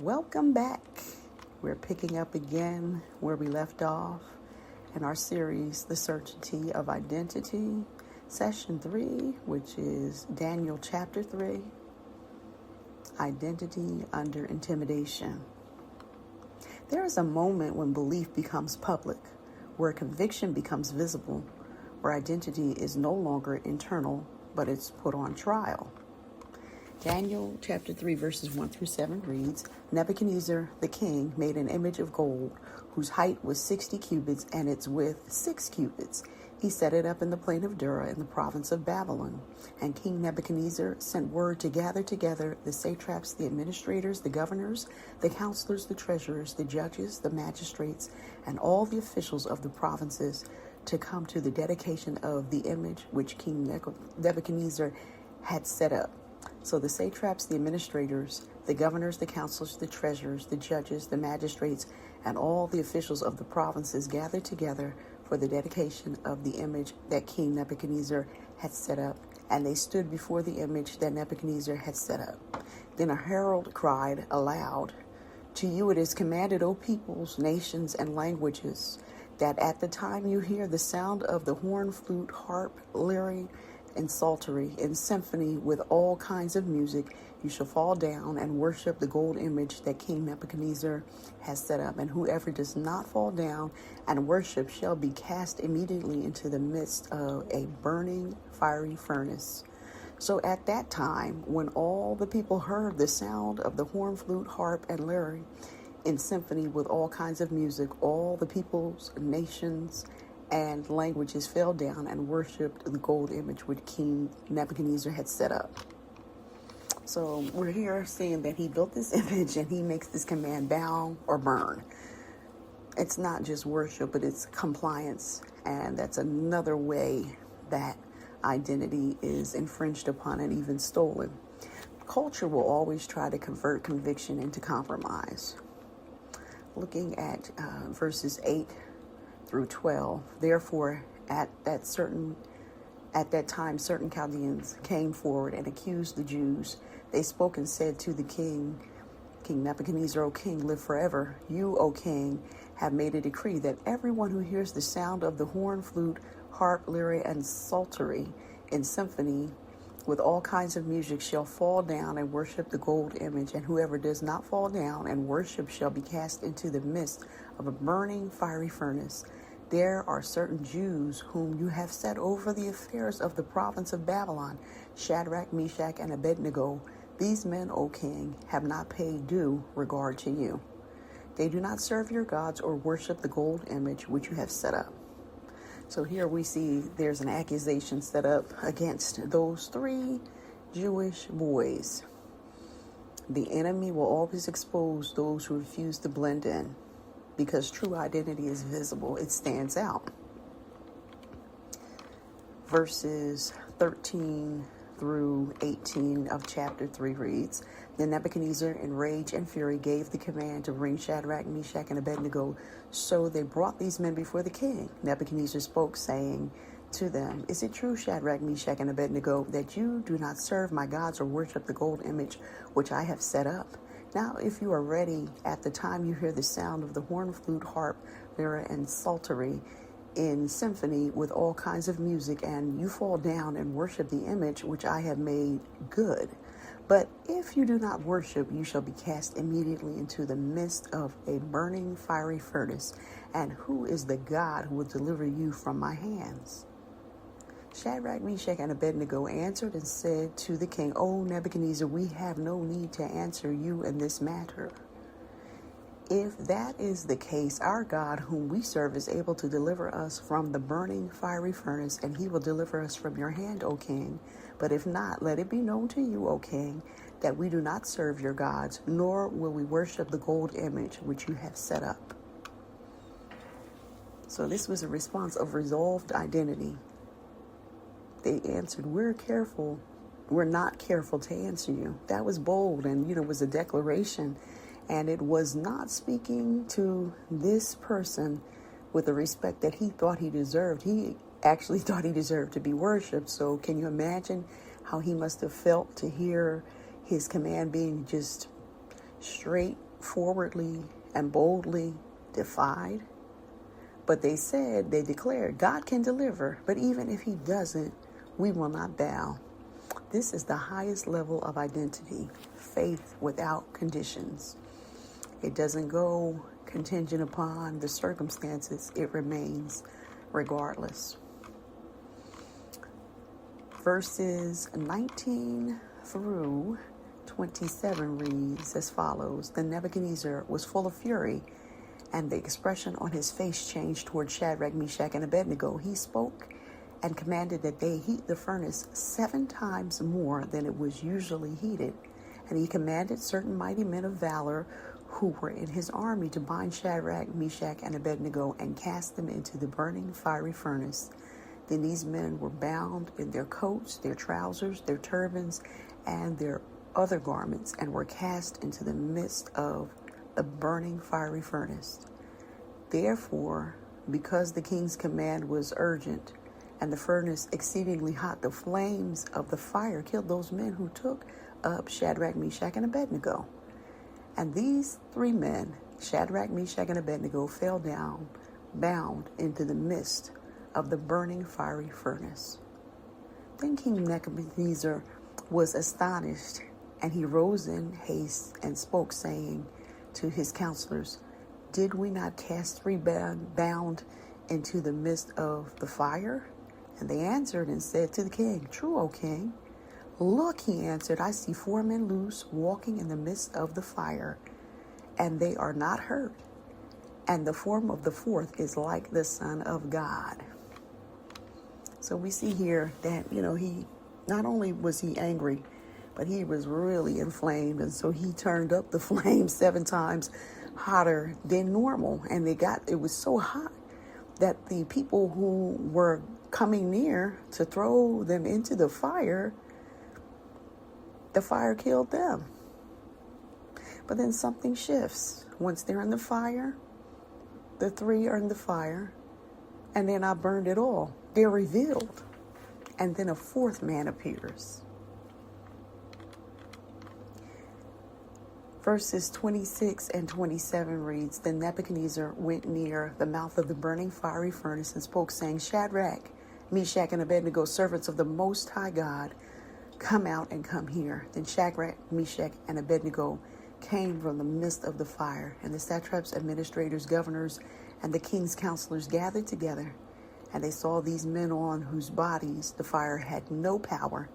Welcome back. We're picking up again where we left off in our series, The Certainty of Identity, Session 3, which is Daniel chapter 3, Identity under Intimidation. There is a moment when belief becomes public, where conviction becomes visible, where identity is no longer internal, but it's put on trial. Daniel chapter 3 verses 1 through 7 reads, Nebuchadnezzar the king made an image of gold, whose height was 60 cubits and its width 6 cubits. He set it up in the plain of Dura in the province of Babylon. And King Nebuchadnezzar sent word to gather together the satraps, the administrators, the governors, the counselors, the treasurers, the judges, the magistrates, and all the officials of the provinces to come to the dedication of the image which King Nebuchadnezzar had set up. So the satraps, the administrators, the governors, the counselors, the treasurers, the judges, the magistrates, and all the officials of the provinces gathered together for the dedication of the image that King Nebuchadnezzar had set up. And they stood before the image that Nebuchadnezzar had set up. Then a herald cried aloud, To you it is commanded, O peoples, nations, and languages, that at the time you hear the sound of the horn, flute, harp, lyre, and psaltery, in symphony with all kinds of music, you shall fall down and worship the gold image that King Nebuchadnezzar has set up. And whoever does not fall down and worship shall be cast immediately into the midst of a burning fiery furnace. So at that time, when all the people heard the sound of the horn, flute, harp, and lyre, in symphony with all kinds of music, all the peoples, nations, and languages fell down and worshipped the gold image which King Nebuchadnezzar had set up. So we're here seeing that he built this image and he makes this command, bow or burn. It's not just worship, but it's compliance. And that's another way that identity is infringed upon and even stolen. Culture will always try to convert conviction into compromise. Looking at verses 8 through 12. Therefore, at that time, certain Chaldeans came forward and accused the Jews. They spoke and said to the king, King Nebuchadnezzar, O king, live forever. You, O king, have made a decree that everyone who hears the sound of the horn, flute, harp, lyre, and psaltery in symphony with all kinds of music shall fall down and worship the gold image, and whoever does not fall down and worship shall be cast into the midst of a burning fiery furnace. There are certain Jews whom you have set over the affairs of the province of Babylon, Shadrach, Meshach, and Abednego. These men, O king, have not paid due regard to you. They do not serve your gods or worship the gold image which you have set up. So here we see there's an accusation set up against those 3 Jewish boys. The enemy will always expose those who refuse to blend in, because true identity is visible. It stands out. Verses 13 through 18 of chapter 3 reads, Then Nebuchadnezzar, in rage and fury, gave the command to bring Shadrach, Meshach, and Abednego. So they brought these men before the king. Nebuchadnezzar spoke, saying to them, Is it true, Shadrach, Meshach, and Abednego, that you do not serve my gods or worship the gold image which I have set up? Now, if you are ready at the time you hear the sound of the horn, flute, harp, lyre, and psaltery in symphony with all kinds of music, and you fall down and worship the image which I have made good. But if you do not worship, you shall be cast immediately into the midst of a burning fiery furnace. And who is the God who will deliver you from my hands? Shadrach, Meshach, and Abednego answered and said to the king, O Nebuchadnezzar, we have no need to answer you in this matter. If that is the case, our God, whom we serve, is able to deliver us from the burning fiery furnace, and he will deliver us from your hand, O king. But if not, let it be known to you, O king, that we do not serve your gods, nor will we worship the gold image which you have set up. So this was a response of resolved identity. They answered, we're not careful to answer you. That was bold and, was a declaration. And it was not speaking to this person with the respect that he thought he deserved. He actually thought he deserved to be worshipped. So can you imagine how he must have felt to hear his command being just straight forwardly and boldly defied. But they declared, God can deliver, but even if he doesn't, we will not bow. This is the highest level of identity, faith without conditions. It doesn't go contingent upon the circumstances. It remains regardless. Verses 19 through 27 reads as follows. Then Nebuchadnezzar was full of fury, and the expression on his face changed toward Shadrach, Meshach, and Abednego. He spoke and commanded that they heat the furnace 7 times more than it was usually heated. And he commanded certain mighty men of valor who were in his army to bind Shadrach, Meshach, and Abednego and cast them into the burning fiery furnace. Then these men were bound in their coats, their trousers, their turbans, and their other garments, and were cast into the midst of the burning fiery furnace. Therefore, because the king's command was urgent, and the furnace exceedingly hot, the flames of the fire killed those men who took up Shadrach, Meshach, and Abednego. And these 3 men, Shadrach, Meshach, and Abednego, fell down, bound into the midst of the burning fiery furnace. Then King Nebuchadnezzar was astonished, and he rose in haste and spoke, saying to his counselors, Did we not cast 3 bound into the midst of the fire? And they answered and said to the king, True, O king. Look, he answered, I see 4 men loose, walking in the midst of the fire, and they are not hurt. And the form of the 4th is like the Son of God. So we see here that, he not only was he angry, but he was really inflamed. And so he turned up the flame 7 times hotter than normal. And it was so hot that the people who were coming near to throw them into the fire killed them. But then something shifts. Once they're in the fire, the 3 are in the fire, and they're not burned at all. They're revealed. And then a 4th man appears. Verses 26 and 27 reads, Then Nebuchadnezzar went near the mouth of the burning fiery furnace and spoke, saying, Shadrach, Meshach, and Abednego, servants of the Most High God, come out and come here. Then Shadrach, Meshach, and Abednego came from the midst of the fire, and the satraps, administrators, governors, and the king's counselors gathered together. And they saw these men on whose bodies the fire had no power.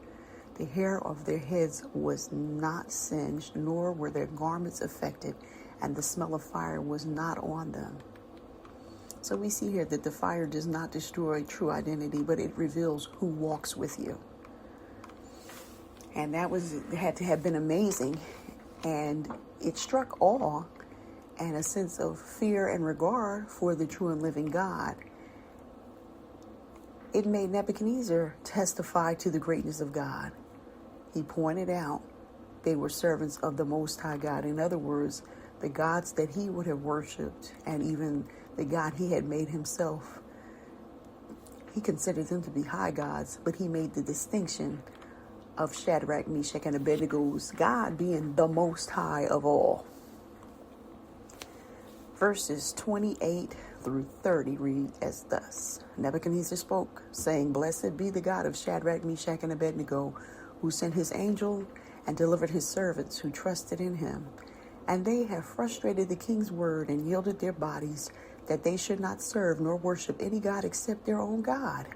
The hair of their heads was not singed, nor were their garments affected, and the smell of fire was not on them. So we see here that the fire does not destroy true identity, but it reveals who walks with you. And that had to have been amazing. And it struck awe and a sense of fear and regard for the true and living God. It made Nebuchadnezzar testify to the greatness of God. He pointed out they were servants of the Most High God. In other words, the gods that he would have worshipped, and even the God he had made himself, he considered them to be high gods, but he made the distinction of Shadrach, Meshach, and Abednego's God being the Most High of all. Verses 28 through 30 read as thus. Nebuchadnezzar spoke, saying, Blessed be the God of Shadrach, Meshach, and Abednego, who sent his angel and delivered his servants who trusted in him. And they have frustrated the king's word and yielded their bodies, that they should not serve nor worship any god except their own God.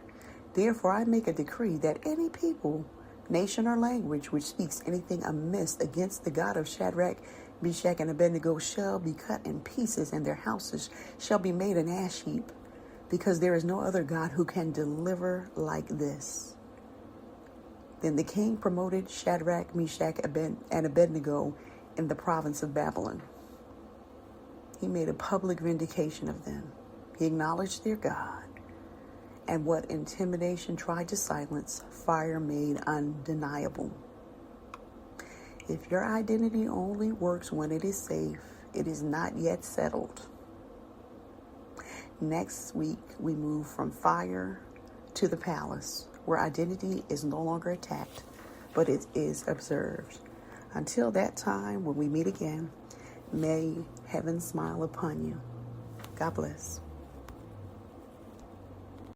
Therefore I make a decree that any people, nation, or language which speaks anything amiss against the God of Shadrach, Meshach, and Abednego shall be cut in pieces, and their houses shall be made an ash heap, because there is no other God who can deliver like this. Then the king promoted Shadrach, Meshach, and Abednego in the province of Babylon. He made a public vindication of them. He acknowledged their God. And what intimidation tried to silence, fire made undeniable. If your identity only works when it is safe, it is not yet settled. Next week, we move from fire to the palace, where identity is no longer attacked, but it is observed. Until that time, when we meet again, May heaven smile upon you. God bless.